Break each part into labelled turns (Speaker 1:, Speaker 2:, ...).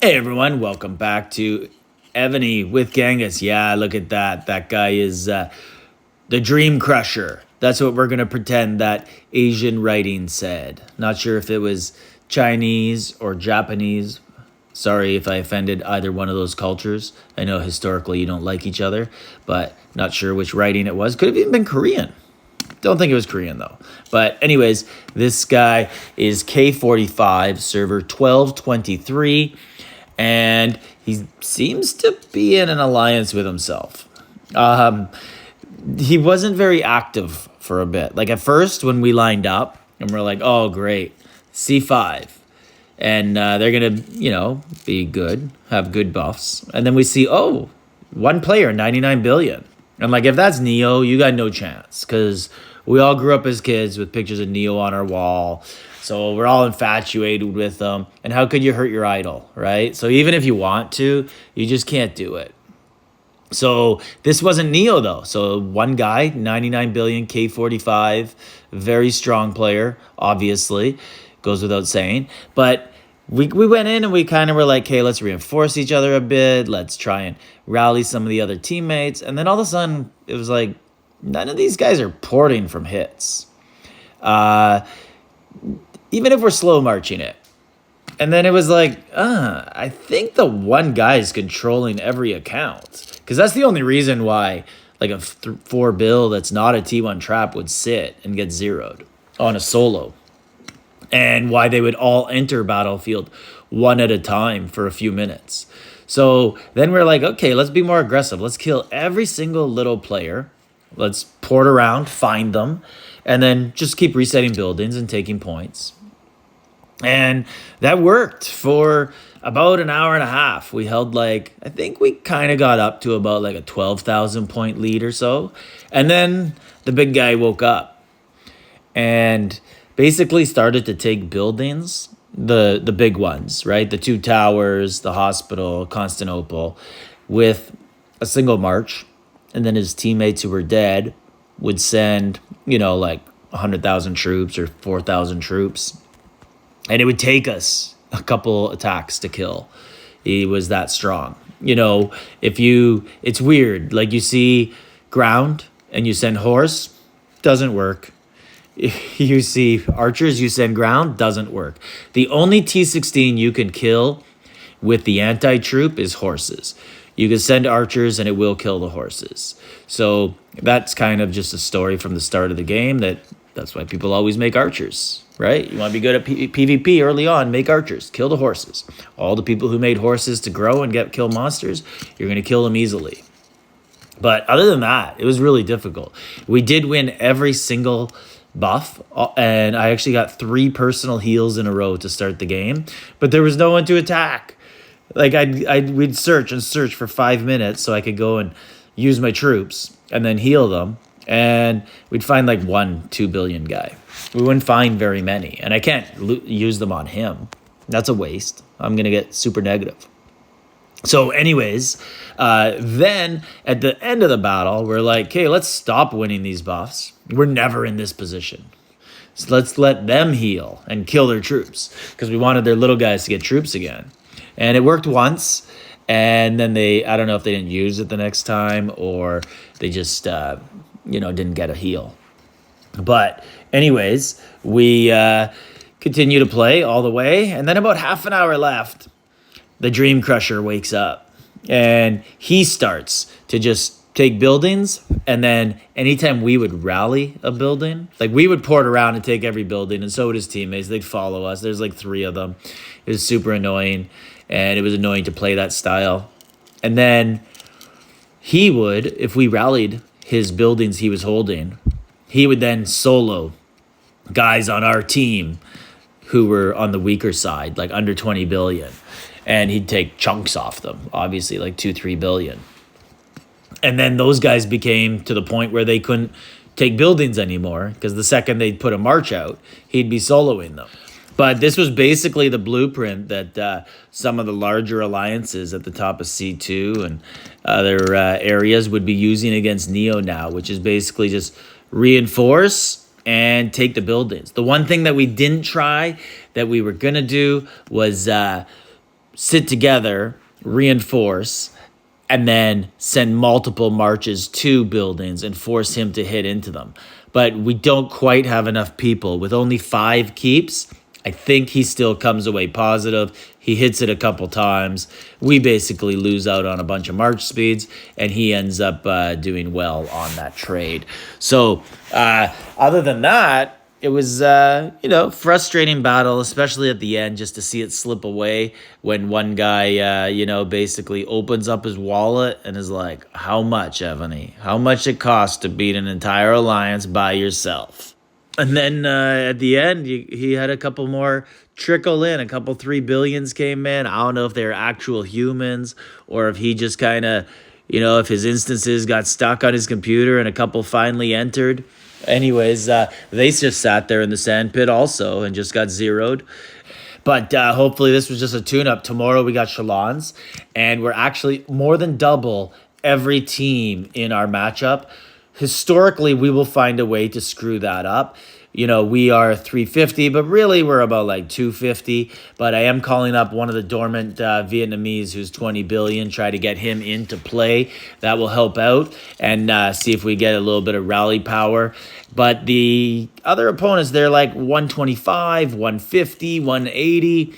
Speaker 1: Hey everyone, welcome back to Evony with Genghis. Yeah, look at that. That guy is the Dream Crusher. That's what we're going to pretend that Asian writing said. Not sure if it was Chinese or Japanese. Sorry if I offended either one of those cultures. I know historically you don't like each other, but not sure which writing it was. Could have even been Korean. Don't think it was Korean though. But anyways, this guy is K45, server 1223, and he seems to be in an alliance with himself. He wasn't very active for a bit. Like at first when we lined up and we're like, oh great, C5. And they're going to, be good, have good buffs. And then we see, oh, one player, 99 billion. And like, if that's Neo, you got no chance. Because we all grew up as kids with pictures of Neo on our wall. So we're all infatuated with them. And how could you hurt your idol, right? So even if you want to, you just can't do it. So this wasn't Neo, though. So one guy, 99 billion, K45, very strong player, obviously. Goes without saying. But we went in and we kind of were like, hey, let's reinforce each other a bit. Let's try and rally some of the other teammates. And then all of a sudden, it was like, none of these guys are porting from hits. Even if we're slow marching it. And then it was like, I think the one guy is controlling every account. Because that's the only reason why like a 4 bill that's not a T1 trap would sit and get zeroed on a solo. And why they would all enter battlefield one at a time for a few minutes. So then we're like, okay, let's be more aggressive. Let's kill every single little player. Let's port around, find them, and then just keep resetting buildings and taking points. And that worked for about an hour and a half. We held I think we kind of got up to about a 12,000 point lead or so. And then the big guy woke up and basically started to take buildings, the big ones, right? The 2 towers, the hospital, Constantinople, with a single march. And then his teammates who were dead would send, 100,000 troops or 4,000 troops. And it would take us a couple attacks to kill. He was that strong. It's weird. Like you see ground and you send horse, doesn't work. You see archers, you send ground, doesn't work. The only T16 you can kill with the anti-troop is horses. You can send archers and it will kill the horses. So that's kind of just a story from the start of the game that's why people always make archers, right? You want to be good at PvP early on, make archers, kill the horses. All the people who made horses to grow and kill monsters, you're going to kill them easily. But other than that, it was really difficult. We did win every single buff, and I actually got 3 personal heals in a row to start the game, but there was no one to attack. We'd search for 5 minutes so I could go and use my troops and then heal them, and we'd find 1-2 billion guy. We wouldn't find very many, and I can't use them on him. That's a waste. I'm gonna get super negative. So anyways, then at the end of the battle, we're like, okay, let's stop winning these buffs. We're never in this position. So let's let them heal and kill their troops because we wanted their little guys to get troops again. And it worked once. And then I don't know if they didn't use it the next time or they just, didn't get a heal. But anyways, we continue to play all the way. And then about half an hour left, the Dream Crusher wakes up and he starts to just take buildings. And then anytime we would rally a building, we would port around and take every building. And so would his teammates. They'd follow us. There's 3 of them. It was super annoying. And it was annoying to play that style. And then he would, if we rallied his buildings he was holding, he would then solo guys on our team who were on the weaker side, under 20 billion. And he'd take chunks off them, obviously, 2-3 billion. And then those guys became to the point where they couldn't take buildings anymore because the second they'd put a march out, he'd be soloing them. But this was basically the blueprint that some of the larger alliances at the top of C2 and other areas would be using against Neo now, which is basically just reinforce and take the buildings. The one thing that we didn't try that we were going to do was sit together, reinforce, and then send multiple marches to buildings and force him to hit into them. But we don't quite have enough people. With only 5 keeps, I think he still comes away positive. He hits it a couple times. We basically lose out on a bunch of march speeds, and he ends up doing well on that trade. So other than that, it was, frustrating battle, especially at the end, just to see it slip away when one guy, basically opens up his wallet and is like, how much, Evony? How much it costs to beat an entire alliance by yourself? And then at the end, he had a couple more trickle in. A couple 3 billions came in. I don't know if they're actual humans or if he just kind of, if his instances got stuck on his computer and a couple finally entered. Anyways, they just sat there in the sand pit also and just got zeroed. But hopefully this was just a tune-up. Tomorrow we got Shalons, and we're actually more than double every team in our matchup. Historically, we will find a way to screw that up. We are 350, but really we're about like 250. But I am calling up one of the dormant Vietnamese who's 20 billion, try to get him into play. That will help out and see if we get a little bit of rally power. But the other opponents, they're like 125, 150, 180.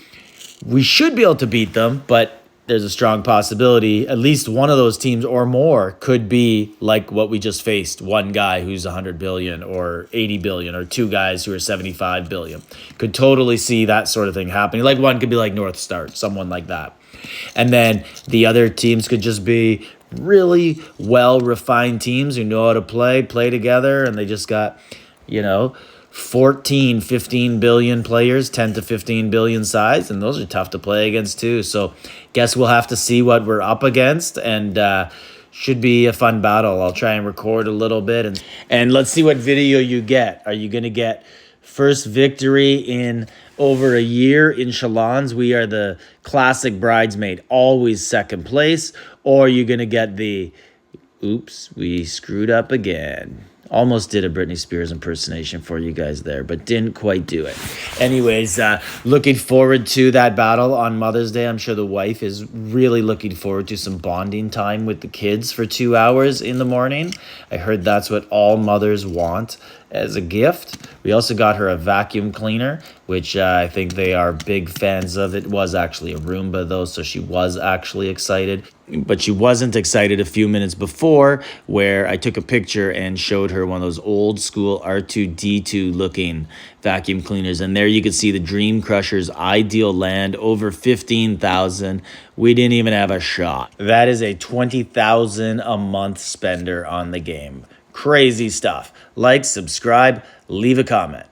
Speaker 1: We should be able to beat them, but there's a strong possibility at least one of those teams or more could be like what we just faced. One guy who's 100 billion or 80 billion or 2 guys who are 75 billion. Could totally see that sort of thing happening. Like one could be like North Star, someone like that. And then the other teams could just be really well-refined teams who know how to play together, and they just got, 14, 15 billion players, 10 to 15 billion size, and those are tough to play against too. So guess we'll have to see what we're up against, and should be a fun battle. I'll try and record a little bit, and let's see what video you get. Are you going to get first victory in over a year in Shalons? We are the classic bridesmaid, always second place, or are you going to get the, oops, we screwed up again? Almost did a Britney Spears impersonation for you guys there, but didn't quite do it. Anyways, looking forward to that battle on Mother's Day. I'm sure the wife is really looking forward to some bonding time with the kids for 2 hours in the morning. I heard that's what all mothers want as a gift. We also got her a vacuum cleaner, which I think they are big fans of. It was actually a Roomba though, so she was actually excited. But she wasn't excited a few minutes before, where I took a picture and showed her one of those old school R2-D2 looking vacuum cleaners. And there you could see the Dream Crusher's ideal land, over 15,000. We didn't even have a shot. That is a 20,000 a month spender on the game. Crazy stuff. Like, subscribe, leave a comment.